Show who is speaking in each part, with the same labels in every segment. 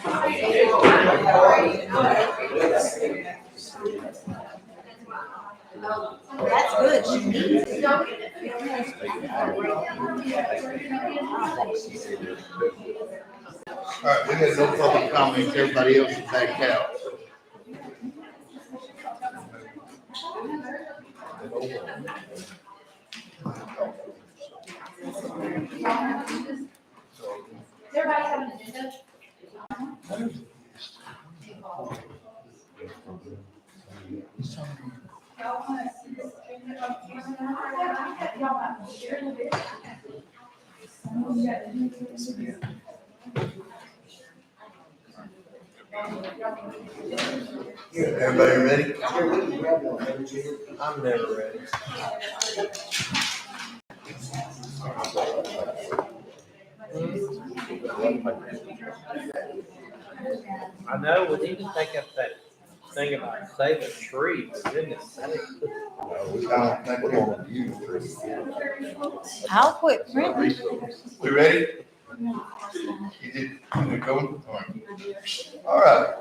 Speaker 1: That's good. She needs it.
Speaker 2: All right, we had no public comments, everybody else is back out.
Speaker 1: Everybody have an agenda?
Speaker 2: Everybody ready?
Speaker 3: I'm never ready. I know, we need to take up that thing about saving trees, goodness sake.
Speaker 1: I'll quit printing.
Speaker 2: We ready? You did going? All right.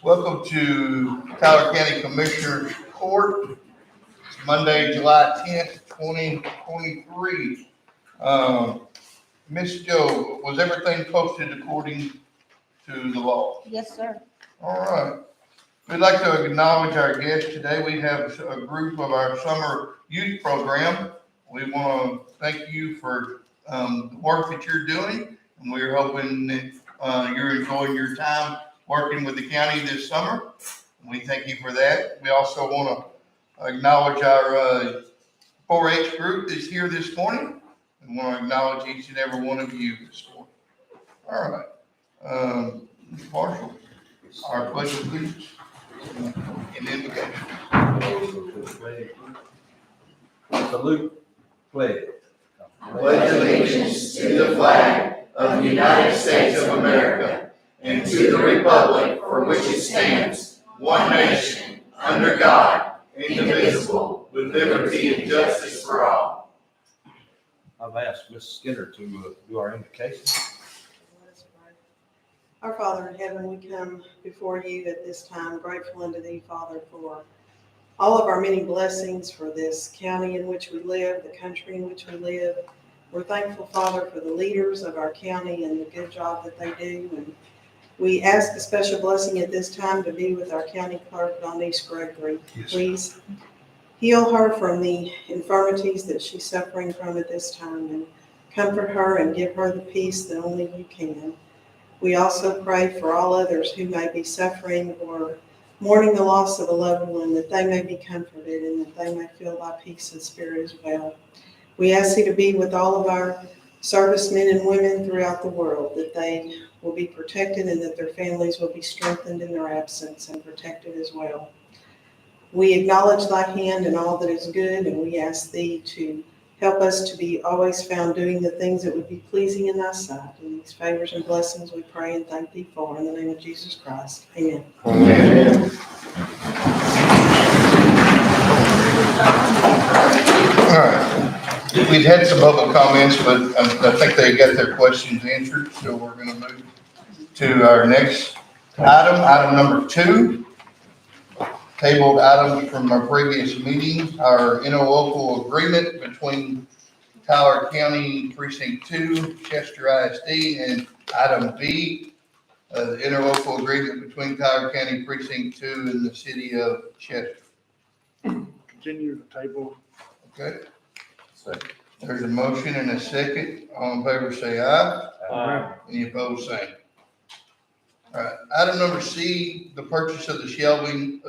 Speaker 2: Welcome to Tyler County Commissioners Court. It's Monday, July 10th, 2023. Ms. Joe, was everything posted according to the law?
Speaker 1: Yes, sir.
Speaker 2: All right. We'd like to acknowledge our guest today. We have a group of our summer youth program. We want to thank you for the work that you're doing, and we're hoping that you're enjoying your time working with the county this summer. We thank you for that. We also want to acknowledge our 4-H group that's here this morning. We want to acknowledge each and every one of you this morning. All right. Ms. Marshall, our pledge of allegiance and invocation.
Speaker 3: Salute, pledge.
Speaker 4: Pledge allegiance to the flag of the United States of America and to the republic for which it stands, one nation, under God, indivisible, with liberty and justice for all.
Speaker 3: I've asked Ms. Skinner to do our invocation.
Speaker 5: Our Father in heaven, we come before you at this time, grateful unto thee, Father, for all of our many blessings, for this county in which we live, the country in which we live. We're thankful, Father, for the leaders of our county and the good job that they do. And we ask a special blessing at this time to be with our county clerk, Donnice Gregory.
Speaker 2: Yes.
Speaker 5: Please heal her from the infirmities that she's suffering from at this time, and comfort her and give her the peace that only you can. We also pray for all others who may be suffering or mourning the loss of a loved one, that they may be comforted and that they may feel thy peace and spirit as well. We ask thee to be with all of our servicemen and women throughout the world, that they will be protected and that their families will be strengthened in their absence and protected as well. We acknowledge thy hand in all that is good, and we ask thee to help us to be always found doing the things that would be pleasing in thy sight. And these favors and blessings we pray and thank thee for. In the name of Jesus Christ. Amen.
Speaker 4: Amen.
Speaker 2: All right. We've had some public comments, but I think they got their questions answered, so we're going to move to our next item number 2. Tabled items from our previous meeting, our interlocal agreement between Tyler County Precinct 2, Chester ISD, and item B, the interlocal agreement between Tyler County Precinct 2 and the city of Chester.
Speaker 6: Continue the table.
Speaker 2: Okay? There's a motion and a second. All in favor say aye. Any opposed, same. All right, item number C, the purchase of the shelving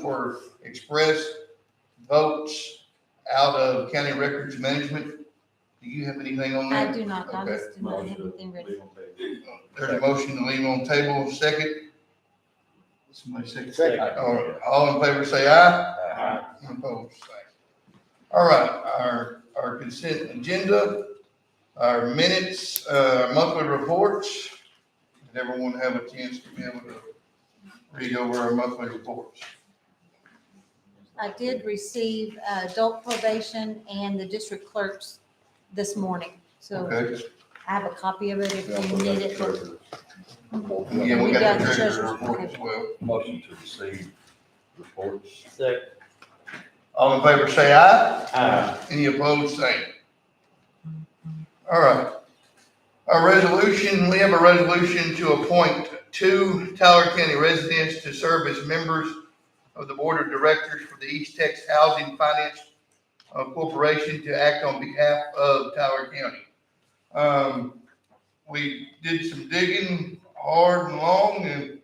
Speaker 2: for express votes out of county records management. Do you have anything on that?
Speaker 1: I do not. I
Speaker 2: Okay.
Speaker 1: just do not have anything ready.
Speaker 2: There's a motion to leave on table, second. Somebody second.
Speaker 6: Second.
Speaker 2: All in favor say aye. Any opposed, same. All right, our consent agenda, our minutes, monthly reports. Did everyone have a chance to be able to read over our monthly reports?
Speaker 1: I did receive adult probation and the district clerks this morning. So
Speaker 2: Okay,
Speaker 1: I have a copy of it if you need it.
Speaker 2: Yeah, we
Speaker 1: You
Speaker 2: got
Speaker 1: got
Speaker 2: the
Speaker 1: the
Speaker 2: treasurer's
Speaker 1: treasurer's
Speaker 2: report as well.
Speaker 7: Motion to receive reports.
Speaker 3: Second.
Speaker 2: All in favor, say aye.
Speaker 3: Aye.
Speaker 2: Any opposed, same. All right. Our resolution, we have a resolution to appoint 2 Tyler County residents to serve as members of the Board of Directors for the East Texas Housing Finance Corporation to act on behalf of Tyler County. We did some digging hard and long, and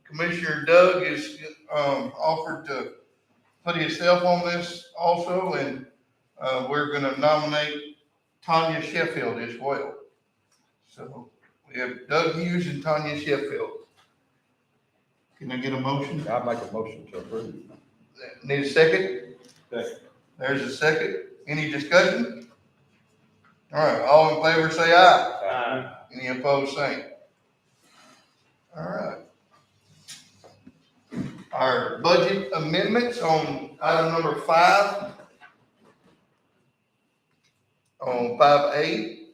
Speaker 2: Commissioner Doug is offered to put himself on this also, and we're gonna nominate Tanya Sheffield as well. So we have Doug Hughes and Tanya Sheffield. Can I get a motion?
Speaker 7: I make a motion to approve.
Speaker 2: Need a second?
Speaker 7: Second.
Speaker 2: There's a second. Any discussion? All right, all in favor say aye.
Speaker 3: Aye.
Speaker 2: Any opposed, same. All right. Our budget amendments on item number 5. On 5A.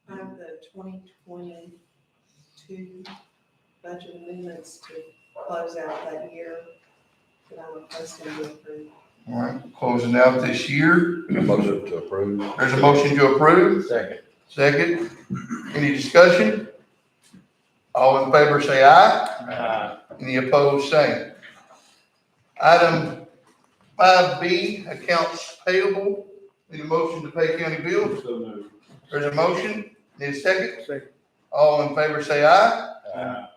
Speaker 5: I have the 2022 budget amendments to close out that year that I'm requesting to approve.
Speaker 2: All right, closing out this year.
Speaker 7: Motion to approve.
Speaker 2: There's a motion to approve.
Speaker 3: Second.
Speaker 2: Second. Any discussion? All in favor say aye.
Speaker 3: Aye.
Speaker 2: Any opposed, same. Item 5B, accounts payable. Need a motion to pay county bills?
Speaker 6: So moved.
Speaker 2: There's a motion. Need a second?
Speaker 6: Second.
Speaker 2: All in favor say aye.
Speaker 7: Aye.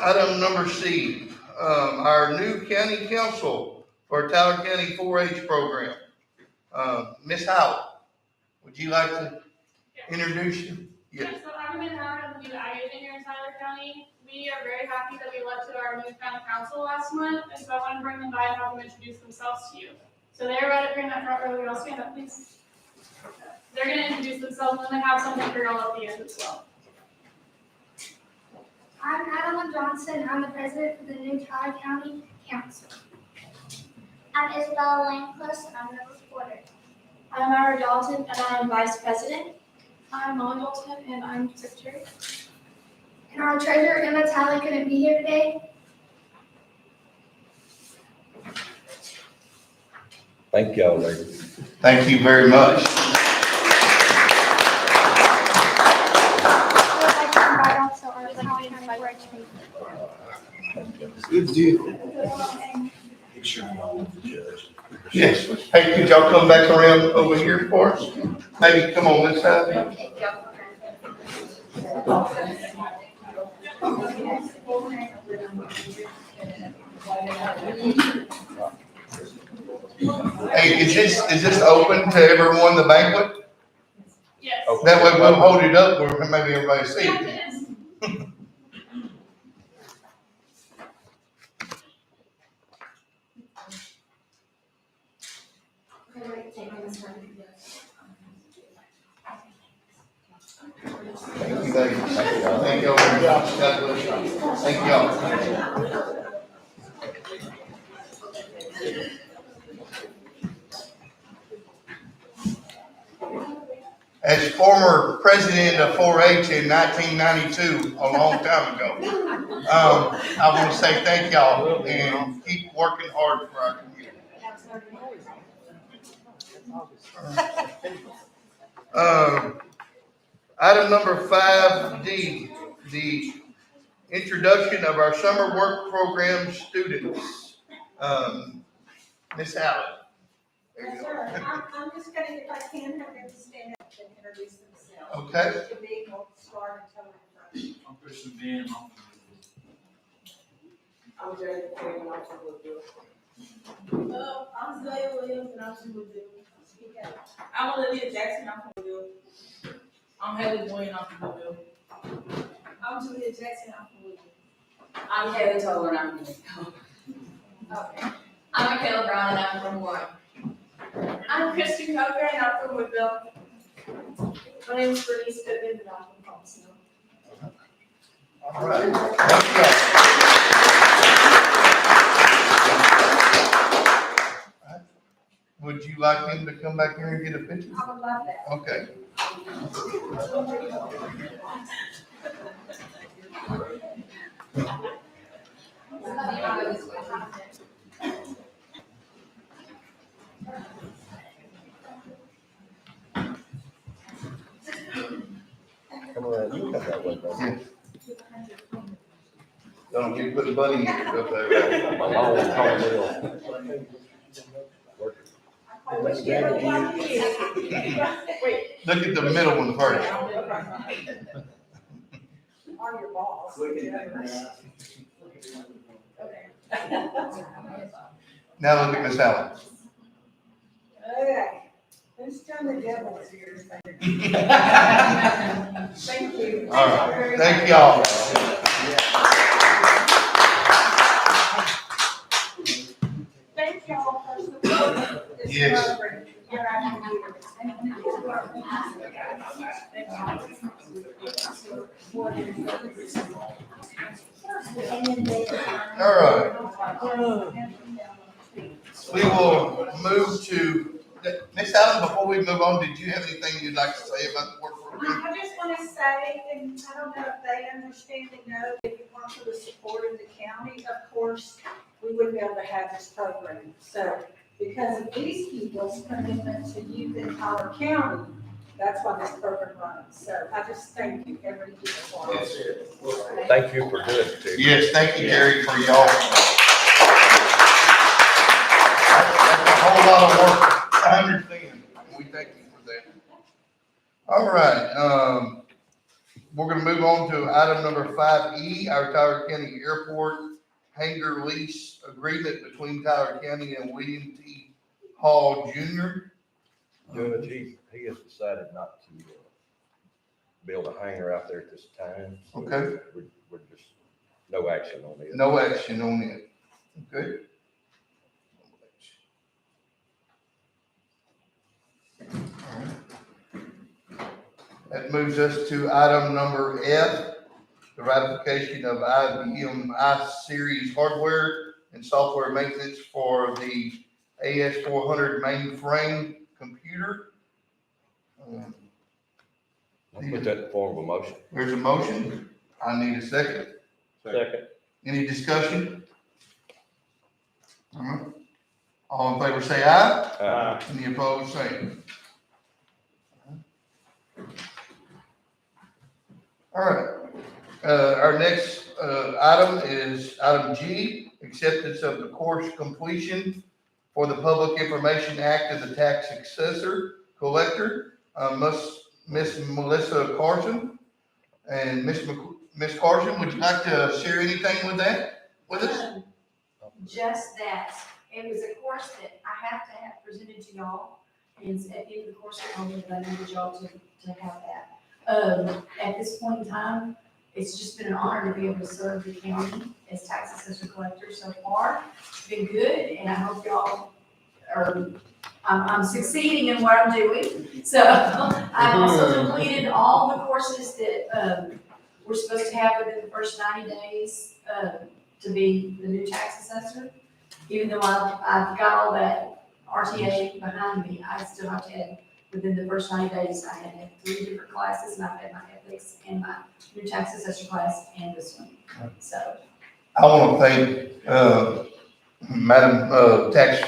Speaker 2: Item number C, our new county council for Tyler County 4-H program. Ms. Howell, would you like to introduce you? Yes.
Speaker 8: So I'm Ms. Howard, I'm the new ag agent here in Tyler County. We are very happy that we elected our new county council last month, and so I want to bring them by and have them introduce themselves to you. So they're right up here in that front row. Y'all stand up, please. They're going to introduce themselves, and then have something for y'all at the end as well.
Speaker 9: I'm Adeline Johnson. I'm the president for the new Tyler County Council. I'm Isabella Langcliffe, and I'm the reporter.
Speaker 8: I'm Ira Dalton, and I'm vice president. I'm Molly Dalton, and I'm secretary.
Speaker 9: And our treasurer, Emma Talley, couldn't be here today.
Speaker 7: Thank y'all, ladies.
Speaker 2: Thank you very much.
Speaker 9: I would like to invite also our Tyler County Board
Speaker 4: Good deal.
Speaker 2: Yes. Hey, could y'all come back around over here for us? Maybe come on this side. Hey, is this open to everyone, the banquet?
Speaker 8: Yes.
Speaker 2: That way we'll hold it up where maybe everybody sees
Speaker 8: Yeah,
Speaker 2: it.
Speaker 8: it is.
Speaker 2: Thank you, ladies. Thank y'all very much. God bless you. Thank y'all. As former president of 4-H in 1992, a long time ago, I want to say thank y'all and keep working hard for our community. Item number 5D, the introduction of our summer work program students. Ms. Allen. There you
Speaker 10: Yes,
Speaker 2: go.
Speaker 10: sir. I'm just gonna, if I can, have them stand up and introduce themselves.
Speaker 2: Okay.
Speaker 10: To be able to start and tell them.
Speaker 6: I'm Christian Ben.
Speaker 10: I'm Jerry Perry, and I'm from Woodville. I'm Zaya Williams, and I'm from Woodville. Speak out.
Speaker 11: I'm Olivia Jackson, I'm from Woodville. I'm Haley Boyd, I'm from Woodville.
Speaker 10: I'm Julia Jackson, I'm from Woodville.
Speaker 11: I'm Haley Toller, and I'm from Woodville.
Speaker 10: Okay.
Speaker 11: I'm Michaela Brown, and I'm from Warren.
Speaker 8: I'm Kristen Coker, and I'm from Woodville. My name is Bernice Goodman, and I'm from Thomasville.
Speaker 2: All right. Thank y'all. would you like him to come back here and get a picture?
Speaker 10: I would love that.
Speaker 2: Okay.
Speaker 7: Come around, you come that way, buddy.
Speaker 2: Don't keep putting bunny ears up there.
Speaker 7: My long toenail.
Speaker 2: Look at the middle one first.
Speaker 10: Or your boss.
Speaker 2: Now look at Miss Allen.
Speaker 10: Okay, who's trying the devil's here? Thank you.
Speaker 2: All right, thank y'all.
Speaker 10: Thank y'all for supporting this
Speaker 2: Yes.
Speaker 10: program. Here I can do
Speaker 2: All right. We will move to, Miss Allen, before we move on, did you have anything you'd like to say about the work program?
Speaker 10: I just want to say, and I don't know if they understand and know, if it weren't for the support of the county, of course, we wouldn't be able to have this program. So because of these people's commitment to youth in Tyler County, that's why this program runs. So I just thank you, every people for it.
Speaker 7: Thank you for doing it, too.
Speaker 2: Yes, thank you, Gary, for y'all. That's a whole lot of work, I understand, and we thank you for that. All right, we're gonna move on to item number 5E, our Tyler County Airport hangar lease agreement between Tyler County and William T. Hall Jr.
Speaker 7: Judge, he has decided not to build a hangar out there at this time. So
Speaker 2: Okay.
Speaker 7: We're just, no action on it.
Speaker 2: No action on it, okay? That moves us to item number F, the ratification of IBM I-Series hardware and software maintenance for the AS400 mainframe computer.
Speaker 7: I'll put that in form of a motion.
Speaker 2: There's a motion. I need a second.
Speaker 3: Second.
Speaker 2: Any discussion? All right. All in favor say aye. Any opposed, same. All right, our next, item is item G, acceptance of the course completion for the Public Information Act of the Tax Assessor Collector, Miss Melissa Carson. And Miss Carson, would you like to share anything with us?
Speaker 1: Just that, it was a course that I have to have presented to y'all, and at the end of the course, I told me that I needed y'all to have that. At this point in time, it's just been an honor to be able to serve the county as tax assessor collector so far. It's been good, and I hope y'all are, I'm succeeding in what I'm doing. So I've also completed all the courses that, we're supposed to have within the first 90 days, to be the new tax assessor. Even though I've got all that RTA behind me, I still have to have, within the first 90 days, I had 3 different classes, and I've had my ethics and my new tax assessor class and this one. So.
Speaker 2: I want to thank, Madam, Tax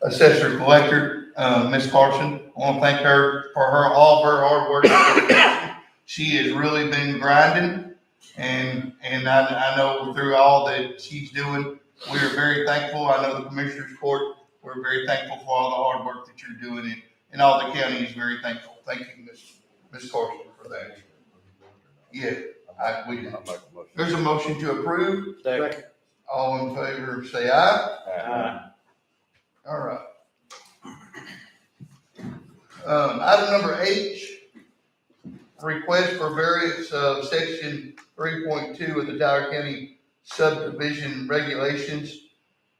Speaker 2: Assessor Collector, Ms. Carson. I want to thank her for all of her hard work. She has really been grinding, and I know through all that she's doing, we are very thankful. I know the Commissioners Court, we're very thankful for all the hard work that you're doing, and all the county is very thankful. Thank you, Ms. Carson, for that. Yeah, we did.
Speaker 7: I'll make a motion.
Speaker 2: There's a motion to approve.
Speaker 3: Second.
Speaker 2: All in favor, say aye. All right. Item number H, request for variance of section 3.2 of the Tyler County subdivision regulations,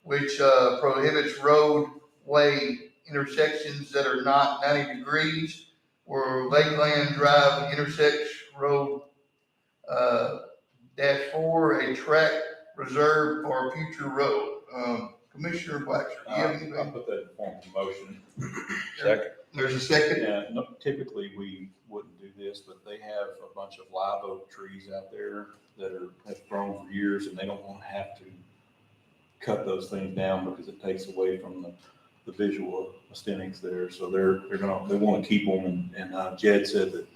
Speaker 2: which prohibits roadway intersections that are not 90 degrees, where Lakeland Drive intersects road -4, a track reserved for a future road. Commissioner Blacksher, do you have
Speaker 12: I'll
Speaker 2: anything?
Speaker 12: put that in form of motion.
Speaker 7: Second.
Speaker 2: There's a second.
Speaker 12: Yeah, no, typically, we wouldn't do this, but they have a bunch of live oak trees out there that have grown for years, and they don't want to have to cut those things down because it takes away from the visual aesthetics there. So they want to keep them, and Jed said that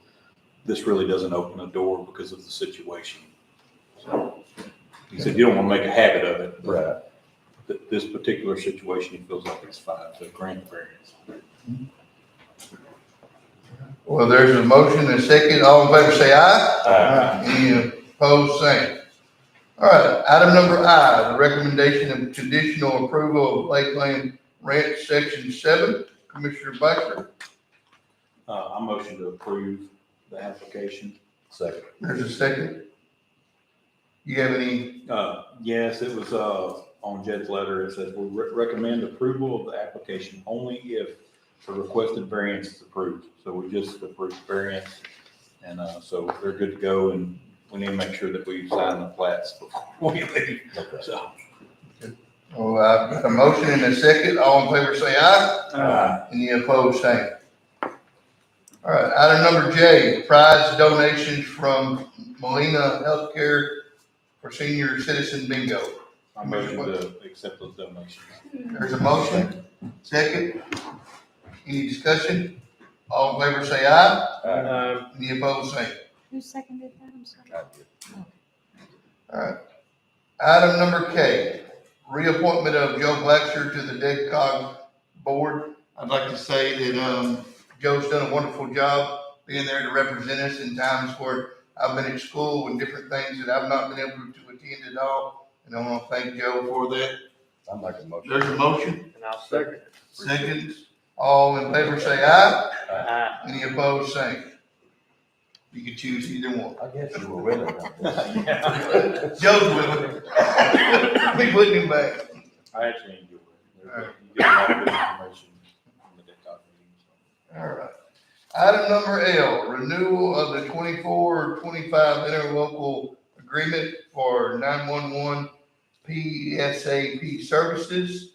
Speaker 12: this really doesn't open a door because of the situation. So he said, you don't want to make a habit of it.
Speaker 7: Right.
Speaker 12: But this particular situation, he feels like it's fine, so grant the variance.
Speaker 2: Well, there's a motion and a second. All in favor, say aye.
Speaker 7: Aye.
Speaker 2: Any opposed, same. All right, item number I, the recommendation of conditional approval of Lakeland Ranch Section 7. Commissioner Blacksher,
Speaker 12: I motion to approve the application.
Speaker 7: Second.
Speaker 2: there's a second. You have any,
Speaker 12: Yes, it was, on Jed's letter, it says, we recommend approval of the application only if the requested variance is approved. So we just approved variance, and, so they're good to go, and we need to make sure that we sign the plats before we leave, so.
Speaker 2: oh, I've got a motion and a second. All in favor, say aye.
Speaker 7: Aye.
Speaker 2: Any opposed, same. All right, item number J, prize donations from Molina Healthcare for senior citizen bingo.
Speaker 12: I motion to accept those donations.
Speaker 2: There's a motion, second. Any discussion? All in favor, say aye.
Speaker 7: Aye.
Speaker 2: Any opposed, same.
Speaker 1: Who seconded that? I'm sorry.
Speaker 7: I did.
Speaker 2: All right. Item number K, reappointment of Joe Blacksher to the DECOG board. I'd like to say that, Joe's done a wonderful job being there to represent us in times where I've been at school and different things that I've not been able to attend at all. And I want to thank Joe for that.
Speaker 7: I make a motion.
Speaker 2: There's a motion,
Speaker 3: And I'll second it.
Speaker 2: second. All in favor, say aye.
Speaker 3: Aye.
Speaker 2: Any opposed, same. You can choose either one.
Speaker 7: I guess you were willing. on this.
Speaker 2: Joe's willing. We putting him back.
Speaker 12: I actually enjoy it. You get a lot of good information from the DECOG meeting, so.
Speaker 2: All right. Item number L, renewal of the 24-25 interlocal agreement for 911 PSAP services.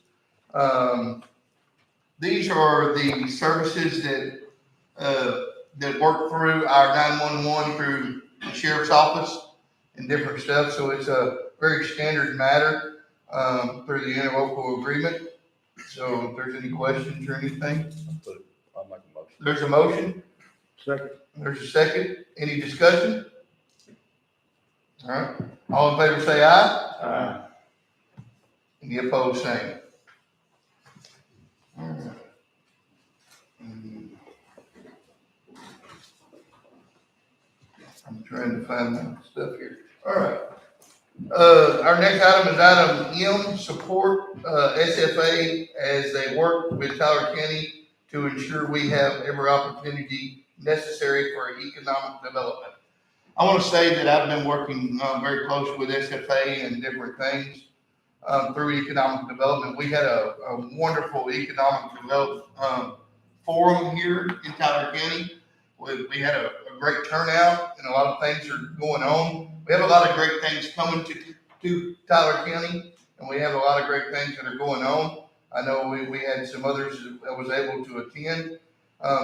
Speaker 2: These are the services that work through our 911 through the sheriff's office and different stuff. So it's a very standard matter, through the interlocal agreement. So if there's any questions or anything,
Speaker 7: I'll make a motion.
Speaker 2: there's a motion.
Speaker 6: Second.
Speaker 2: There's a second. Any discussion? All right. All in favor, say aye.
Speaker 7: Aye.
Speaker 2: Any opposed, same. All right. I'm trying to find my stuff here. All right. Our next item is item M, support, SFA as they work with Tyler County to ensure we have every opportunity necessary for economic development. I want to say that I've been working very close with SFA and different things through economic development. We had a wonderful economic development forum here in Tyler County. We had a great turnout and a lot of things are going on. We have a lot of great things coming to Tyler County, and we have a lot of great things that are going on. I know we had some others that was able to attend.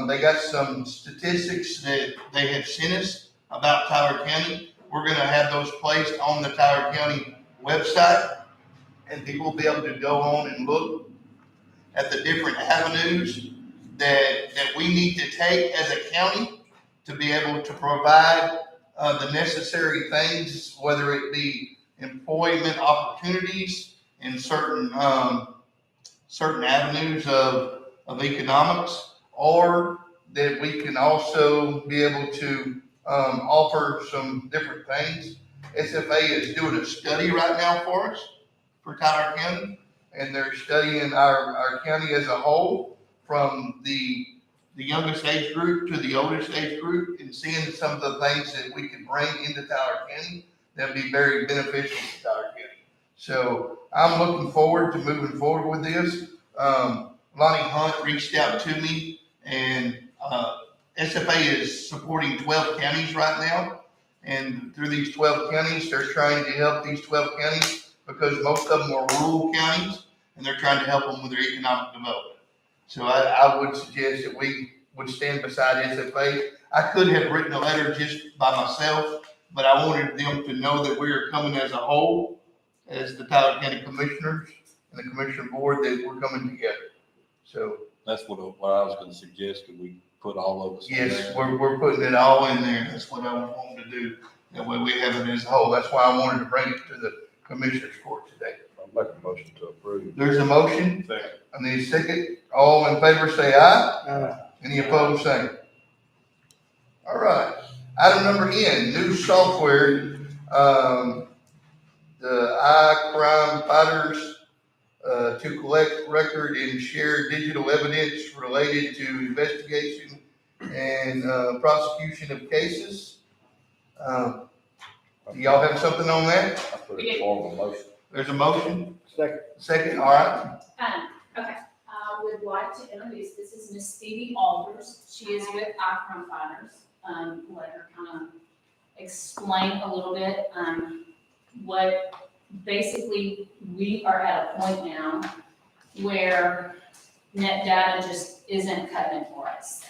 Speaker 2: They got some statistics that they had sent us about Tyler County. We're going to have those placed on the Tyler County website, and people will be able to go on and look at the different avenues that we need to take as a county to be able to provide the necessary things, whether it be employment opportunities in certain avenues of economics, or that we can also be able to offer some different things. SFA is doing a study right now for us, for Tyler County, and they're studying our county as a whole, from the youngest age group to the oldest age group, and seeing some of the things that we can bring into Tyler County that would be very beneficial to Tyler County. So I'm looking forward to moving forward with this. Lonnie Hunt reached out to me, and SFA is supporting 12 counties right now. And through these 12 counties, they're trying to help these 12 counties because most of them are rural counties. and they're trying to help them with their economic development. So I would suggest that we would stand beside SFA. I could have written a letter just by myself, but I wanted them to know that we are coming as a whole, as the Tyler County Commissioners and the Commissioner Board, that we're coming together. So,
Speaker 12: That's what I was gonna suggest, that we put all of us in
Speaker 2: yes,
Speaker 12: there.
Speaker 2: we're putting it all in there. That's what I want to do. That way we have it as a whole. That's why I wanted to bring it to the Commissioners Court today.
Speaker 7: I'll make a motion to approve.
Speaker 2: There's a motion.
Speaker 12: Second.
Speaker 2: I need a second. All in favor, say aye.
Speaker 6: Uh,
Speaker 2: Any opposed, same. All right. Item number N, new software. The iCrime Fighters, to collect record and share digital evidence related to investigation and, prosecution of cases. Do y'all have something on that?
Speaker 7: I put it in form of a motion.
Speaker 2: There's a motion.
Speaker 6: second.
Speaker 2: Second, all right.
Speaker 1: Okay, I would like to introduce, this is Miss Stevie Alders. She is with iCrime Fighters. Let her kind of explain a little bit, what basically we are at a point now where net data just isn't cutting it for us.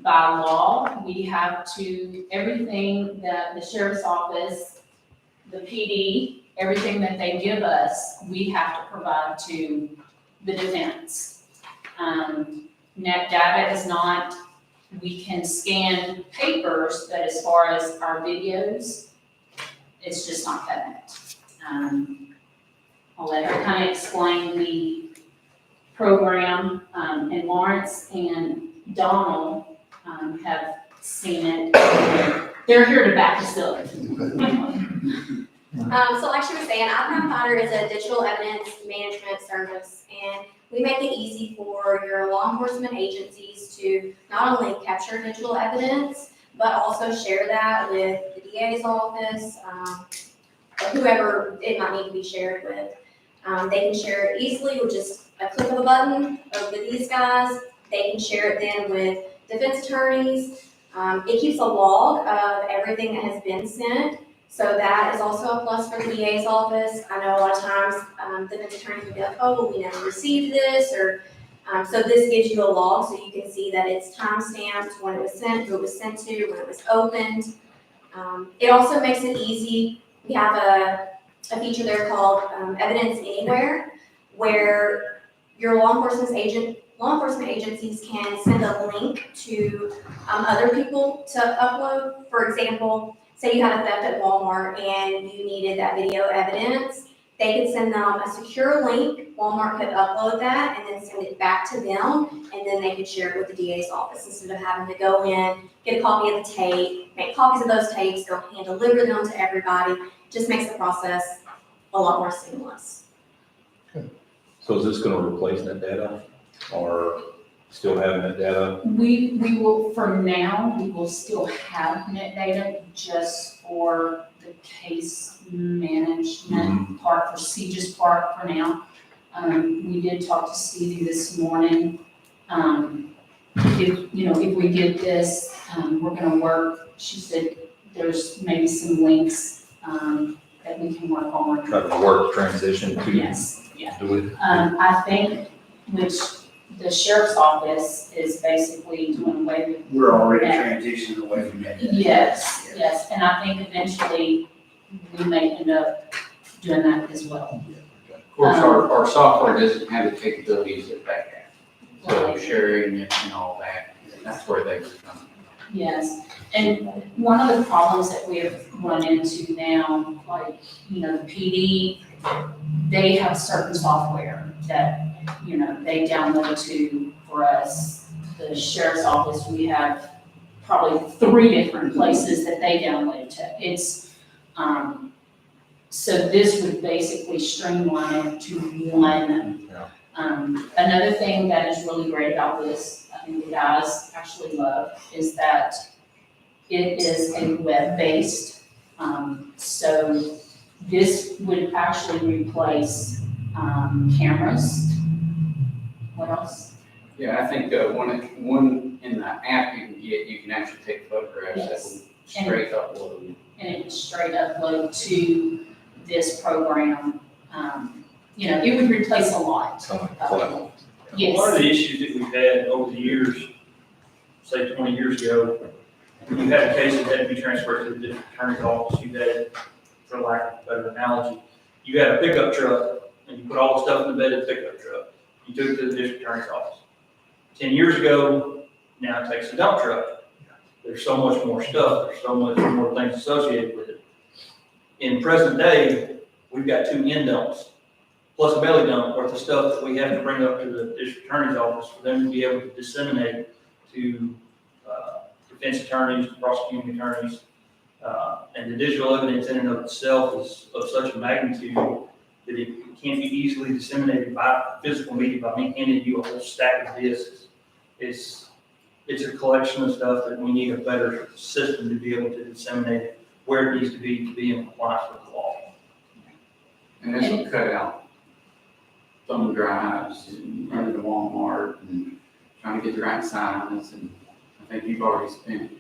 Speaker 1: By law, we have to, everything that the sheriff's office, the PD, everything that they give us, we have to provide to the defense. Net data is not, we can scan papers, but as far as our videos, it's just not cutting it. I'll let her kind of explain the program, and Lawrence and Donald have seen it. They're here to back us up.
Speaker 13: So like she was saying, iCrime Finder is a digital evidence management service, and we make it easy for your law enforcement agencies to not only capture digital evidence, but also share that with the DA's office, or whoever it might need to be shared with. They can share it easily with just a click of a button, or with these guys. They can share it then with defense attorneys. It keeps a log of everything that has been sent. So that is also a plus for the DA's office. I know a lot of times defense attorneys will be like, oh, we never received this, or so this gives you a log so you can see that it's time-stamped, when it was sent, who it was sent to, when it was opened. It also makes it easy. We have a feature there called Evidence Anywhere, where your law enforcement agencies can send a link to other people to upload. For example, say you had a theft at Walmart and you needed that video evidence, they could send them a secure link. Walmart could upload that and then send it back to them, and then they could share it with the DA's office instead of having to go in, get a copy of the tape, make copies of those tapes, go hand deliver them to everybody. Just makes the process a lot more seamless.
Speaker 12: So is this gonna replace net data, or still having net data?
Speaker 1: We will, for now, we will still have net data just for the case management part, for CJIS part for now. We did talk to Stevie this morning. If we get this, we're gonna work, she said there's maybe some links, that we can work on.
Speaker 12: Try to work transition to
Speaker 1: Yes, yeah.
Speaker 12: do it.
Speaker 1: I think, which the sheriff's office is basically doing away with.
Speaker 14: We're already transitioning away from that.
Speaker 1: Yes, yes, and I think eventually we may end up doing that as well.
Speaker 14: Of course, our software doesn't have the capabilities that that has. So sharing it and all that, that's where they would come.
Speaker 1: Yes, and one of the problems that we have run into now, like, the PD, they have certain software that, they download for us. The sheriff's office, we have probably 3 different places that they download to. It's, so this would basically streamline it to one. Another thing that is really great about this, I think the guys actually love, is that it is a web-based. So this would actually replace cameras. What else?
Speaker 14: Yeah, I think one in the app you can get, you can actually take photographs that will straight upload.
Speaker 1: And it would straight upload to this program.
Speaker 15: it would replace a lot. Yes.
Speaker 16: One of the issues that we've had over the years, say 20 years ago, when you had a case that had to be transferred to the district attorney's office, you had, for lack of a better analogy, you had a pickup truck and you put all the stuff in the bed of the pickup truck. You took it to the district attorney's office. 10 years ago, now it takes a dump truck. There's so much more stuff, there's so much more things associated with it. In present day, we've got 2 end dumps, plus a belly dump worth of stuff that we have to bring up to the district attorney's office for them to be able to disseminate to defense attorneys, prosecuting attorneys. And the digital evidence in and of itself is of such a magnitude that it can't be easily disseminated by physical media by me handing you a whole stack of discs. It's a collection of stuff that we need a better system to be able to disseminate it where it needs to be in compliance with the law.
Speaker 14: And this will cut out thumb drives and running to Walmart and trying to get the right size, and I think you've already spent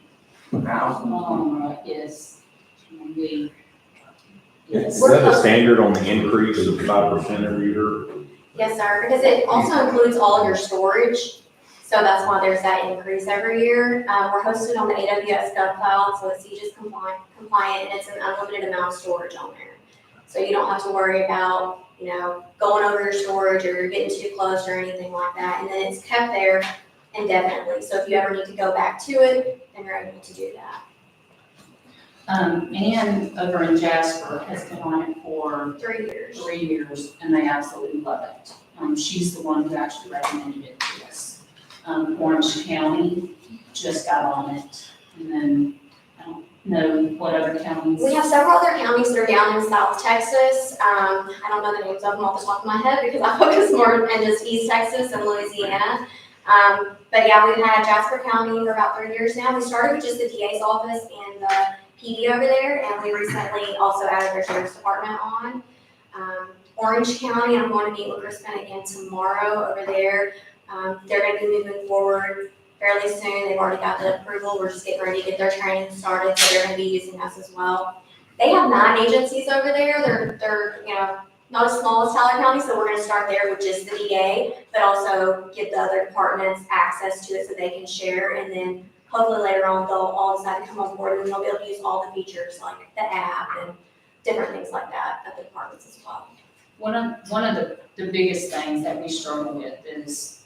Speaker 14: thousands.
Speaker 15: Yes.
Speaker 17: Is that a standard on the increase of 5% every year?
Speaker 13: Yes, sir, because it also includes all of your storage. So that's why there's that increase every year. We're hosted on the AWS GovCloud, so it's CJIS compliant, and it's an unlimited amount of storage on there. So you don't have to worry about, going over your storage or getting too close or anything like that. And then it's kept there indefinitely. So if you ever need to go back to it, then you're able to do that.
Speaker 15: Ann over in Jasper has been on it for
Speaker 13: 3 years.
Speaker 15: 3 years, and they absolutely love it. She's the one who actually recommended it to us. Orange County just got on it, and then I don't know what other counties.
Speaker 13: We have several other counties that are down in South Texas. I don't know the names of them off the top of my head because I focus more in just East Texas and Louisiana. But yeah, we've had Jasper County for about 3 years now. We started with just the DA's office and the PD over there, and we recently also added their sheriff's department on. Orange County, I'm going to meet with Crispin again tomorrow over there. They're going to be moving forward fairly soon. They've already got the approval. We're just getting ready to get their training started, so they're going to be using us as well. They have 9 agencies over there. They're not as small as Tyler County, so we're going to start there with just the DA, but also give the other departments access to it so they can share, and then hopefully later on they'll all decide to come on board and they'll be able to use all the features like the app and different things like that at the departments as well.
Speaker 15: One of the biggest things that we struggle with is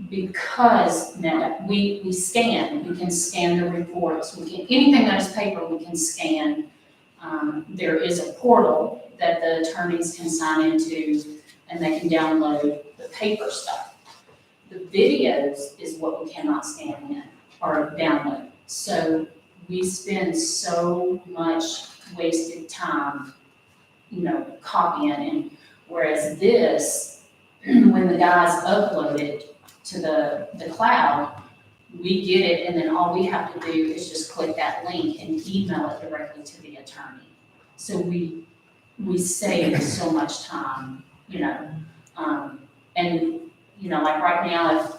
Speaker 15: because now we can scan the reports, anything that is paper we can scan. There is a portal that the attorneys can sign into and they can download the paper stuff. The videos is what we cannot scan in or download. So we spend so much wasted time, copying, and whereas this, when the guys upload it to the cloud, we get it, and then all we have to do is just click that link and email it directly to the attorney. So we save so much time, and like right now, if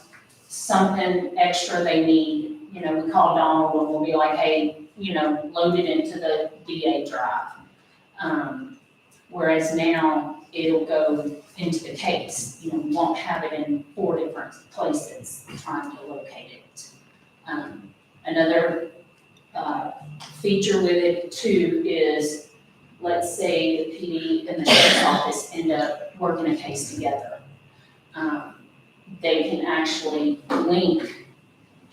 Speaker 15: something extra they need, we call Donald and we'll be like, hey, load it into the DA drive. Whereas now it'll go into the case, we won't have it in 4 different places trying to locate it. Another feature with it too is, let's say the PD and the sheriff's office end up working a case together. They can actually link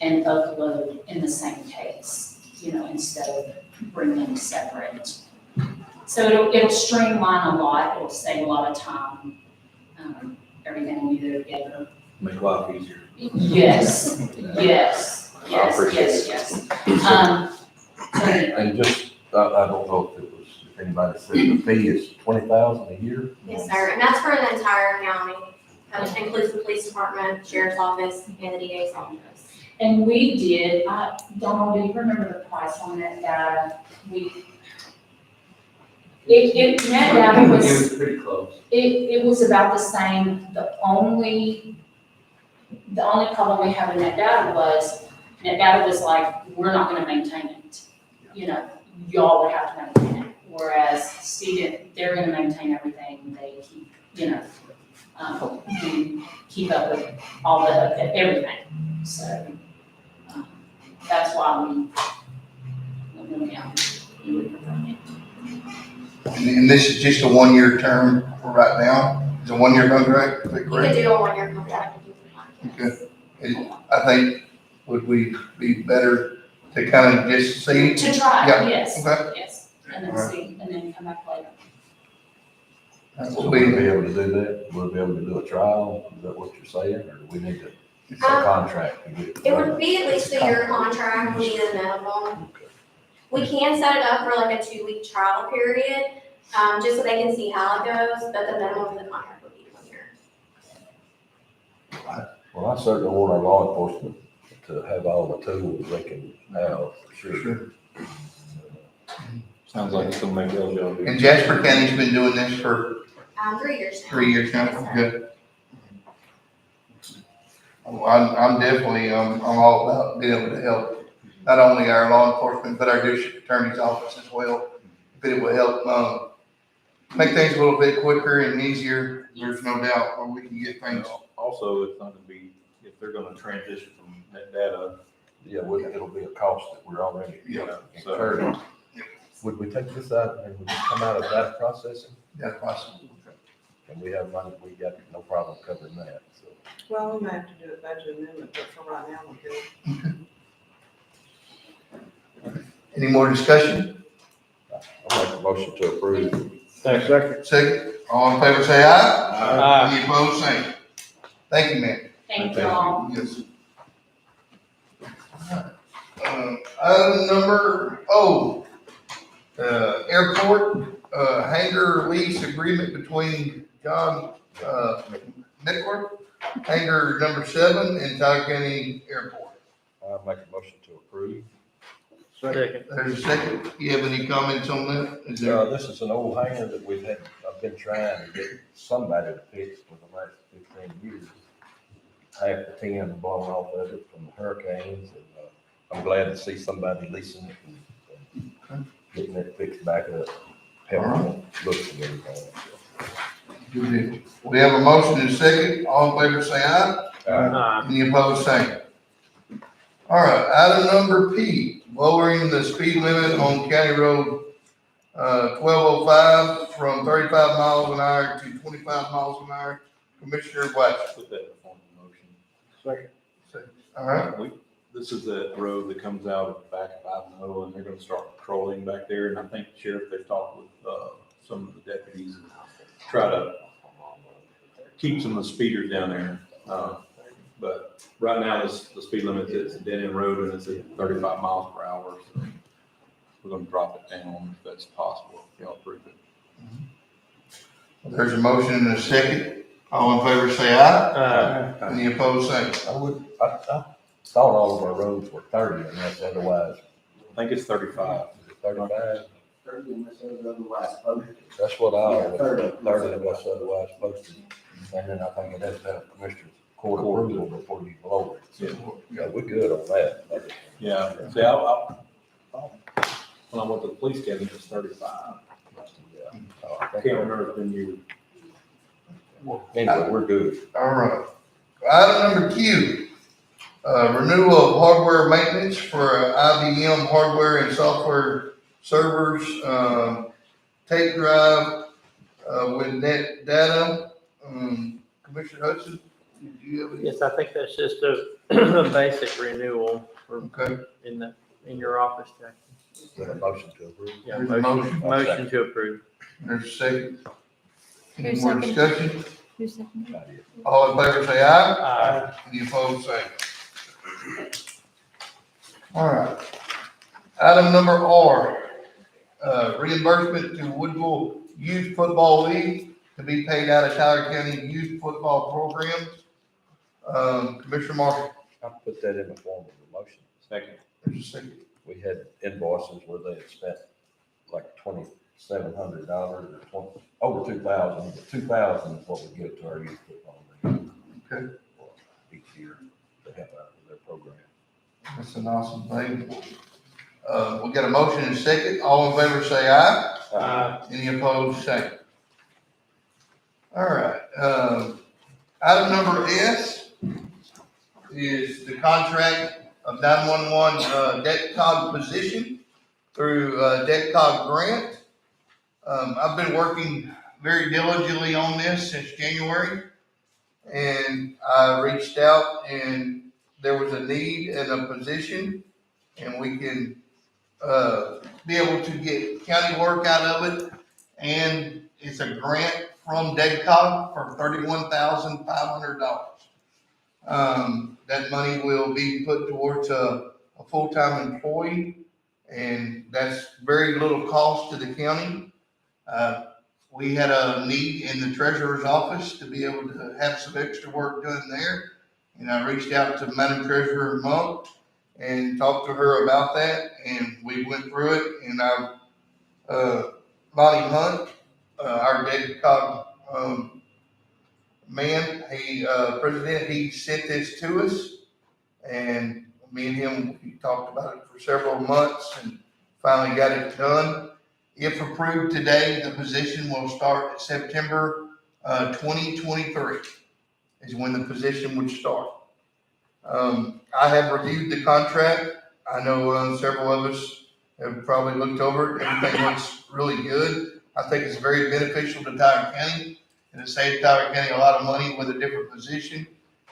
Speaker 15: and upload in the same case, instead of bringing them separate. So it'll streamline a lot, it'll save a lot of time, everything will be there together.
Speaker 17: Make life easier.
Speaker 15: Yes.
Speaker 17: I appreciate it. And just, I don't know if anybody said the fee is $20,000 a year?
Speaker 13: Yes, sir, and that's for the entire county. That includes the police department, sheriff's office, and the DA's office.
Speaker 15: And we did, Donald, do you remember the price on that data? That data was.
Speaker 14: It was pretty close.
Speaker 15: It was about the same. The only problem we have in that data was like, we're not gonna maintain it. Y'all would have to maintain it. whereas student, they're gonna maintain everything, they keep, keep up with all everything. So, that's why we would prefer it.
Speaker 2: And this is just a one-year term for right now? It's a one-year contract, is that
Speaker 13: You could
Speaker 2: correct?
Speaker 13: do a one-year contract if you would like.
Speaker 2: Okay. I think, would we be better to kind of just see?
Speaker 15: To try,
Speaker 2: Yeah,
Speaker 15: yes,
Speaker 2: okay.
Speaker 15: yes, and then
Speaker 2: Alright.
Speaker 15: see, and then come back later.
Speaker 17: Will we be able to do that? Will we be able to do a trial? Is that what you're saying, or do we need to, it's a contract to get?
Speaker 13: It would be at least a year contract, would be the minimum. We can set it up for like a 2-week trial period, just so they can see how it goes, but the minimum for the contract would be 1 year.
Speaker 17: Well, I certainly want our law enforcement to have all the tools they can have, for sure.
Speaker 12: Sounds like it's gonna make those young.
Speaker 2: And Jasper County's been doing this for
Speaker 13: 3 years now.
Speaker 2: 3 years
Speaker 13: Yes,
Speaker 2: now,
Speaker 13: sir.
Speaker 2: good. Well, I'm definitely, I'm all about being able to help, not only our law enforcement, but our district attorney's office as well. If it will help, make things a little bit quicker and easier, there's no doubt, where we can get things.
Speaker 12: Also, it's not gonna be, if they're gonna transition from that data.
Speaker 17: Yeah, it'll be a cost that we're already
Speaker 12: So,
Speaker 17: incurring. Would we take this out and would it come out of data processing?
Speaker 2: That's possible.
Speaker 17: And we have money, we got no problem covering that, so.
Speaker 5: Well, we might have to do a budget amendment, but for right now, we're good.
Speaker 2: Any more discussion?
Speaker 17: I'll make a motion to approve.
Speaker 2: Second, all in favor say aye.
Speaker 3: Aye.
Speaker 2: Any opposed, same. Thank you, ma'am.
Speaker 15: Thank you all.
Speaker 2: Yes. Item number O, airport, hangar lease agreement between John, Nickler, hangar number 7 in Tyler County Airport.
Speaker 17: I'll make a motion to approve.
Speaker 3: Second.
Speaker 2: There's a second. You have any comments on that? Is there?
Speaker 17: This is an old hangar that I've been trying to get somebody to fix for the last 15 years. Half the tin blown off of it from the hurricanes, and I'm glad to see somebody leasing it and getting it fixed back up, helping it look and everything.
Speaker 2: Good deal. We have a motion and a second. All in favor say aye.
Speaker 3: Aye.
Speaker 2: Any opposed, same. All right, item number P, lowering the speed limit on County Road 1205 from 35 miles an hour to 25 miles an hour. Commissioner White.
Speaker 12: Put that on the motion.
Speaker 6: Second.
Speaker 2: All right,
Speaker 12: This is that road that comes out of the back of Ivanhoe, and they're gonna start patrolling back there, and I think the sheriff, they've talked with, some of the deputies, and try to keep some of the speeders down there. But right now, the speed limit is a dead end road, and it's at 35 miles per hour, so we're gonna drop it down if that's possible, if y'all approve it.
Speaker 2: there's a motion and a second. All in favor say aye.
Speaker 3: Aye.
Speaker 2: Any opposed, same.
Speaker 17: I thought all of our roads were 30 unless otherwise.
Speaker 12: I think it's 35.
Speaker 17: Is it 35?
Speaker 4: 30 unless otherwise posted.
Speaker 17: That's what I always,
Speaker 4: 30.
Speaker 17: 30 unless otherwise posted. And then I think it has to have commissioner's court approval before you blow it. So, yeah, we're good on that.
Speaker 12: Yeah, see, when I went to the police academy, it was 35. I can't remember if it's been years.
Speaker 17: Anyway, we're good.
Speaker 2: All right. Item number Q, renewal of hardware maintenance for IBM hardware and software servers, tape drive, with net data. Commissioner Hudson, did you have any?
Speaker 3: Yes, I think that's just a basic renewal for,
Speaker 2: Okay.
Speaker 3: in your office, Jackie.
Speaker 17: Is there a motion to approve?
Speaker 3: Yeah,
Speaker 2: There's a motion.
Speaker 3: motion to approve.
Speaker 2: There's a second. Any
Speaker 1: Who's
Speaker 2: more
Speaker 1: second?
Speaker 2: discussion?
Speaker 1: Who's second?
Speaker 2: All in favor say aye.
Speaker 3: Aye.
Speaker 2: Any opposed, say. All right. Item number R, reimbursement to Woodville Youth Football League to be paid out of Tyler County Youth Football Programs. Commissioner Marshall.
Speaker 17: I'll put that in the form of a motion.
Speaker 12: Second.
Speaker 2: There's a second.
Speaker 17: We had invoices where they had spent like $2,700 or over 2,000, but 2,000 is what we give to our youth football league.
Speaker 2: Okay.
Speaker 17: Each year to help out with their program.
Speaker 2: That's an awesome thing. We got a motion and a second. All in favor say aye.
Speaker 3: Aye.
Speaker 2: Any opposed, same. All right, item number S is the contract of 911, DECCOG position through, DECCOG grant. I've been working very diligently on this since January, and I reached out and there was a need and a position, and we can, be able to get county work out of it. And it's a grant from DECCOG for $31,500. That money will be put towards a full-time employee, and that's very little cost to the county. We had a need in the treasurer's office to be able to have some extra work done there. And I reached out to Madam Treasurer Monk and talked to her about that, and we went through it, and Lonnie Hunt, our DECCOG, president, he sent this to us, and me and him, we talked about it for several months and finally got it done. If approved today, the position will start in September 2023 is when the position would start. I have reviewed the contract. I know several of us have probably looked over it. Everything looks really good. I think it's very beneficial to Tyler County, and it saves Tyler County a lot of money with a different position.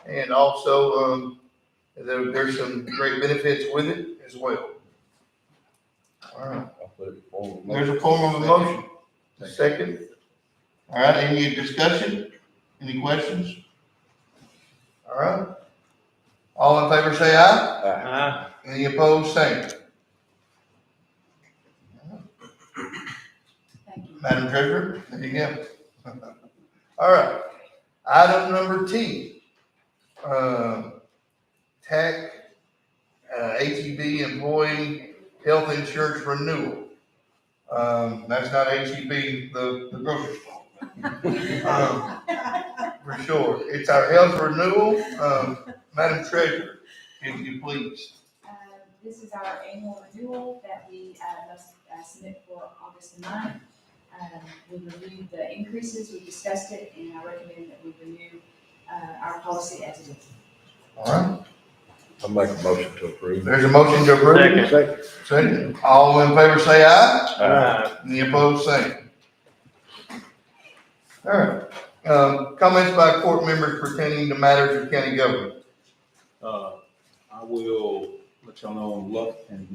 Speaker 2: And also, there's some great benefits with it as well. All right. There's a form of a motion. Second. All right, any discussion? Any questions? All right. All in favor say aye.
Speaker 3: Aye.
Speaker 2: Any opposed, same. Madam Treasurer, there you go. All right. Item number T, TAC, HEB employee health insurance renewal. That's not HEB, the grocery store. For sure. It's our health renewal. Madam Treasurer, if you please.
Speaker 18: This is our annual renewal that we must submit for August 9th. We reviewed the increases, we discussed it, and I recommend that we renew our policy as it is.
Speaker 2: All right.
Speaker 17: I'll make a motion to approve.
Speaker 2: There's a motion to approve. Second. All in favor say aye.
Speaker 3: Aye.
Speaker 2: Any opposed, same. All right. Comments by court members pertaining to matters of county government.
Speaker 12: I will let y'all know on Lufkin,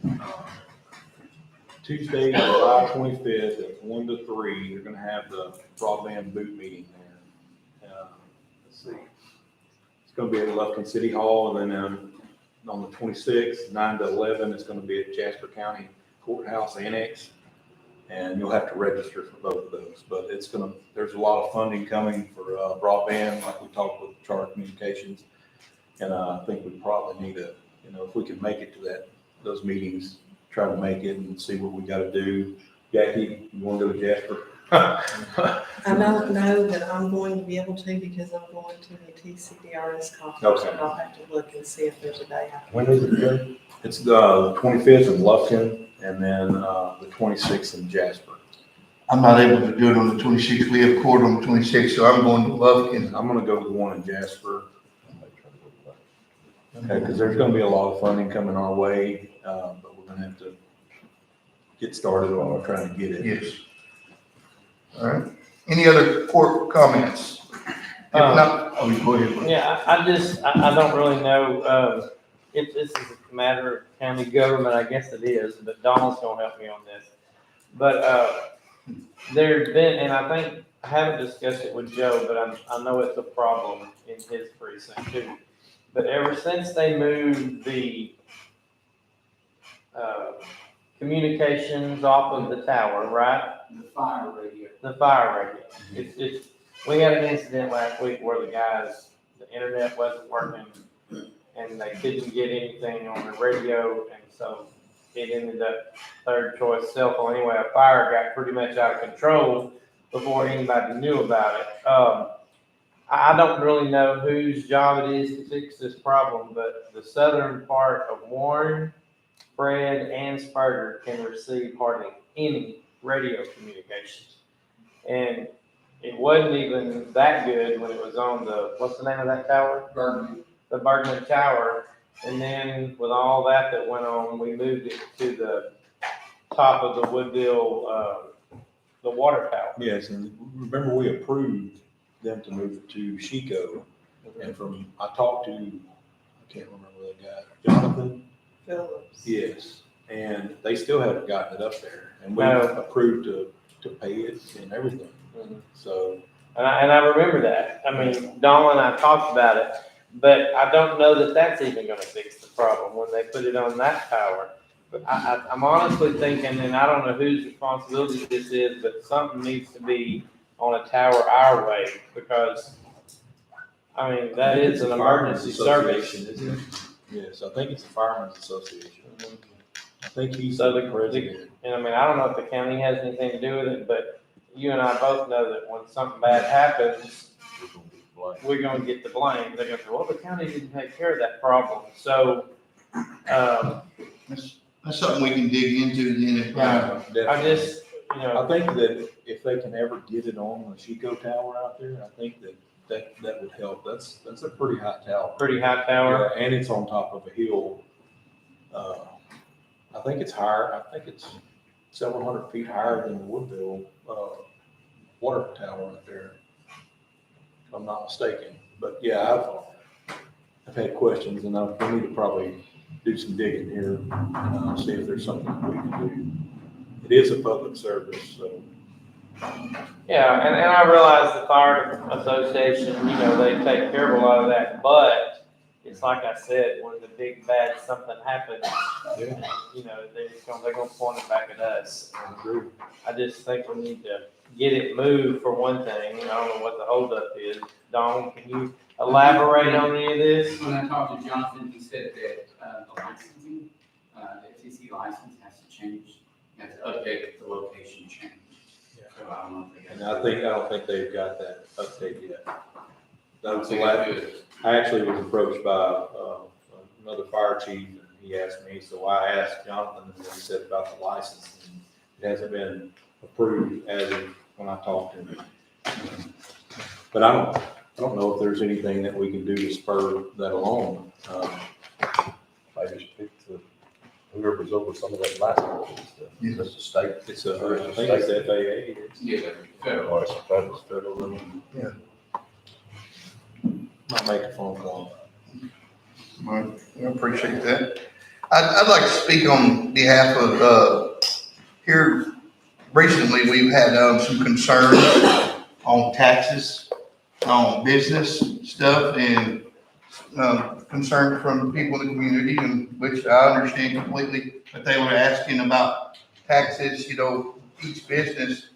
Speaker 12: Tuesday, July 25th at 1 to 3, you're gonna have the broadband boot meeting there. Let's see. It's gonna be at Lufkin City Hall, and then on the 26th, 9 to 11, it's gonna be at Jasper County Courthouse Annex. And you'll have to register for both of those, but there's a lot of funding coming for broadband, like we talked with Charter Communications. And I think we probably need to, if we can make it to those meetings, try to make it and see what we gotta do. Jackie, you wanna go to Jasper?
Speaker 5: I don't know that I'm going to be able to because I'm going to the TCDRS conference.
Speaker 12: Okay.
Speaker 5: And I'll have to look and see if there's a day I can.
Speaker 17: When is it good?
Speaker 12: It's the 25th in Lufkin, and then the 26th in Jasper.
Speaker 2: I'm not able to do it on the 26th. We have court on the 26th, so I'm going to Lufkin.
Speaker 12: I'm gonna go to the one in Jasper. Okay, because there's gonna be a lot of funding coming our way, but we're gonna have to get started while we're trying to get it.
Speaker 2: Yes. All right. Any other court comments? If not, you go ahead.
Speaker 3: Yeah, I don't really know, if this is a matter of county government, I guess it is, but Donald's gonna help me on this. But, there's been, and I think, I haven't discussed it with Joe, but I know it's a problem in his precinct too. But ever since they moved the, communications off of the tower, right?
Speaker 14: The fire radio.
Speaker 3: The fire radio. We had an incident last week where the internet wasn't working and they couldn't get anything on the radio, and so it ended up third choice cell phone. Anyway, a fire got pretty much out of control before anybody knew about it. I don't really know whose job it is to fix this problem, but the southern part of Warren Fred and Spurter can receive hardly any radio communications. And it wasn't even that good when it was on the, what's the name of that tower? The Bergman Tower. And then with all that went on, we moved it to the top of the Woodville, the water tower.
Speaker 12: Yes, and remember we approved them to move it to Chico. And I talked to, I can't remember the guy, Jonathan?
Speaker 5: Phillips.
Speaker 12: Yes, and they still haven't gotten it up there. And we
Speaker 3: No.
Speaker 12: approved to pay it and everything. So.
Speaker 3: And I remember that. I mean, Dawn and I talked about it, but I don't know that that's even gonna fix the problem when they put it on that tower. But I'm honestly thinking, and I don't know whose responsibility this is, but something needs to be on a tower our way, because, I mean, that is an emergency service.
Speaker 12: Isn't it? Yes, I think it's the Firemen's Association. I think he's
Speaker 3: So
Speaker 12: the president.
Speaker 3: And I mean, I don't know if the county has anything to do with it, but you and I both know that when something bad happens, we're gonna get the blame. They're gonna say, well, the county didn't take care of that problem. So,
Speaker 2: That's something we can dig into then.
Speaker 3: I just, you know.
Speaker 12: I think that if they can ever get it on the Chico Tower out there, I think that would help. That's a pretty high tower.
Speaker 3: Pretty high tower.
Speaker 12: Yeah, and it's on top of a hill. I think it's higher. I think it's several hundred feet higher than the Woodville, water tower out there, if I'm not mistaken. But yeah, I've had questions, and we need to probably do some digging here, see if there's something we can do. It is a public service, so.
Speaker 3: Yeah, and I realize the fire association, you know, they take care of a lot of that, but it's like I said, when the big bad something happens, you know, they're gonna point it back at us. I just think we need to get it moved for one thing. I don't know what the holdup is. Dawn, can you elaborate on any of this?
Speaker 14: When I talked to Jonathan, he said that, the licensing, the FCC license has to change, you have to update the location change. So I don't know if they got.
Speaker 12: And I don't think they've got that update yet. That was the last, I actually was approached by, another fire chief, and he asked me, so I asked Jonathan, and he said about the license, and it hasn't been approved as of when I talked to him. But I don't know if there's anything that we can do to spur that along.
Speaker 17: Maybe speak to whoever's over some of that license. Is this the state?
Speaker 12: It's I think it's the FAA.
Speaker 14: Yeah,
Speaker 17: Federal. Or it's federal.
Speaker 12: Federal limit.
Speaker 2: Yeah.
Speaker 12: Might make a phone call.
Speaker 2: Well, I appreciate that. I'd like to speak on behalf of, here recently, we've had some concerns on taxes, on business stuff, and concern from the people in the community, and which I understand completely, but they were asking about taxes. You know, each business is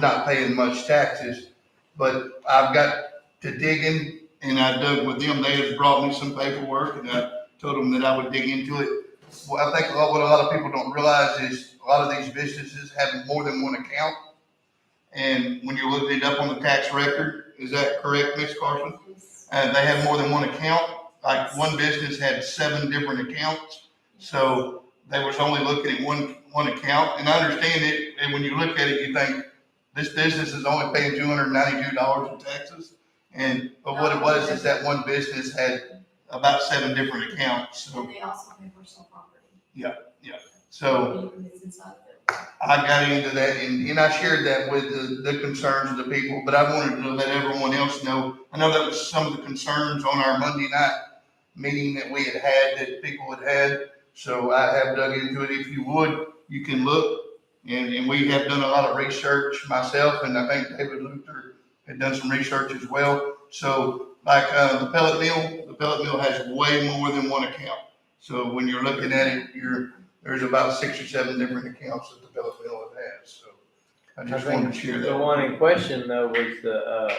Speaker 2: not paying much taxes, but I've got to dig in, and I dug with them. They had brought me some paperwork, and I told them that I would dig into it. Well, I think what a lot of people don't realize is a lot of these businesses have more than one account. And when you're looking it up on the tax record, is that correct, Ms. Carson? They have more than one account. Like one business had 7 different accounts. So they was only looking at one account. And I understand it. And when you look at it, you think this business is only paying $292 in taxes. But what it was is that one business had about 7 different accounts. So
Speaker 1: And they also pay personal property.
Speaker 2: yeah. So I got into that, and I shared that with the concerns of the people, but I wanted to let everyone else know. I know that was some of the concerns on our Monday night meeting that we had that people had. So I have dug into it. If you would, you can look, and we have done a lot of research myself, and I think David Luther had done some research as well. So like the pellet mill has way more than one account. So when you're looking at it, there's about 6 or 7 different accounts that the pellet mill has. So I just wanted to share that.
Speaker 3: The one in question though was the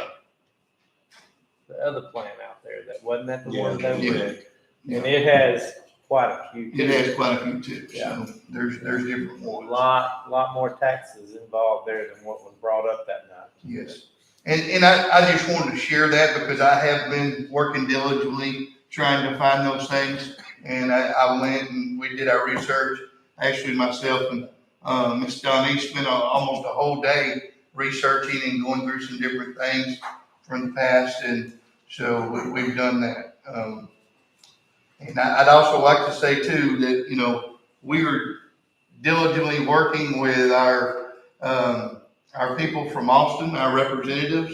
Speaker 3: other plant out there that wasn't that the one that was, and it has quite a few.
Speaker 2: It has quite a few tips. Yeah. So there's different ones.
Speaker 3: Lot more taxes involved there than what was brought up that night.
Speaker 2: Yes. And I just wanted to share that because I have been working diligently trying to find those things. And I went and we did our research. Actually, myself and Ms. Donnie spent almost a whole day researching and going through some different things from the past, and so we've done that. And I'd also like to say too that, you know, we were diligently working with our people from Austin, our representatives,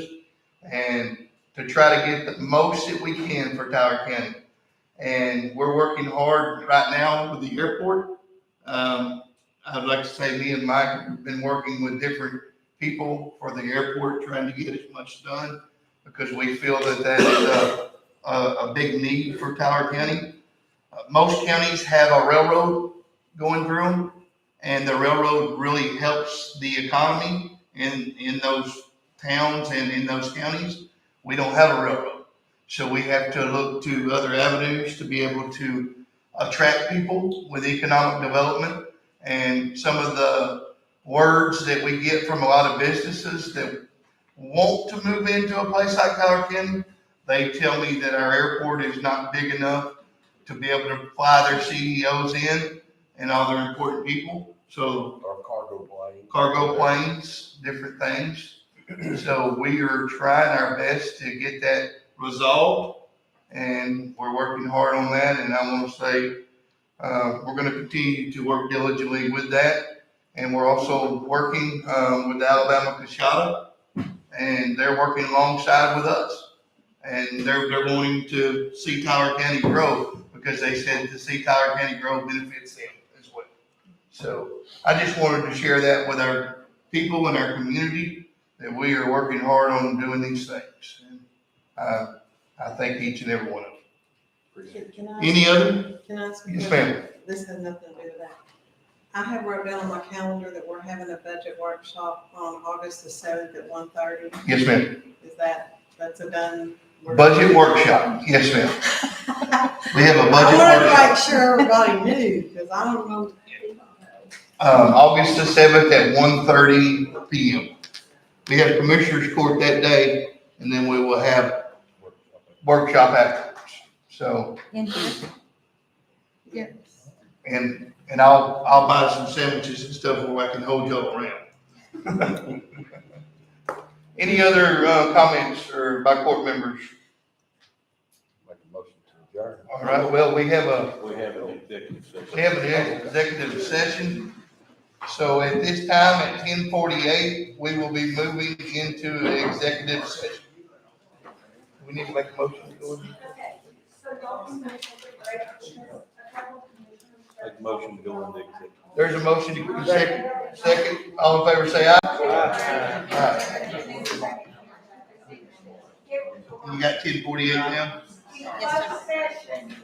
Speaker 2: and to try to get the most that we can for Tyler County. And we're working hard right now with the airport. I'd like to say me and Mike have been working with different people for the airport, trying to get as much done, because we feel that that is a big need for Tyler County. Most counties have a railroad going through them, and the railroad really helps the economy in those towns and in those counties. We don't have a railroad, so we have to look to other avenues to be able to attract people with economic development. And some of the words that we get from a lot of businesses that want to move into a place like Tyler County, they tell me that our airport is not big enough to be able to fly their CEOs in and all their important people. So,
Speaker 17: Or
Speaker 2: cargo planes, different things. So we are trying our best to get that resolved, and we're working hard on that. And I want to say we're going to continue to work diligently with that. And we're also working with Alabama Cashada, and they're working alongside with us. And they're wanting to see Tyler County grow, because they said to see Tyler County grow benefits them as well. So I just wanted to share that with our people and our community, that we are working hard on doing these things. And I thank each and every one of them.
Speaker 5: Can I
Speaker 2: Any other?
Speaker 5: Can I ask a
Speaker 2: Yes,
Speaker 5: question?
Speaker 2: ma'am.
Speaker 5: This has nothing to do with that. I have wrote down on my calendar that we're having a budget workshop on August the 7th at 1:30.
Speaker 2: Yes, ma'am.
Speaker 5: Is that's a done?
Speaker 2: Budget workshop. Yes, ma'am. We have a budget
Speaker 5: I wanted to
Speaker 2: workshop.
Speaker 5: make sure everybody knew, because I don't know.
Speaker 2: August the 7th at 1:30 p.m. We have Commissioners Court that day, and then we will have workshop afterwards. So,
Speaker 5: Yes.
Speaker 2: and I'll buy some sandwiches and stuff where I can hold y'all around. Any other comments or by court members?
Speaker 17: Make a motion to adjourn.
Speaker 2: All right, well, we have
Speaker 12: an executive session.
Speaker 2: We have an executive session. So at this time, at 10:48, we will be moving into an executive session. We need to make a motion to go in.
Speaker 10: Okay, so y'all can make a break.
Speaker 12: Make a motion to go into executive.
Speaker 2: There's a motion to second. All in favor, say aye. Aye. You got 10:48 now?
Speaker 10: Session.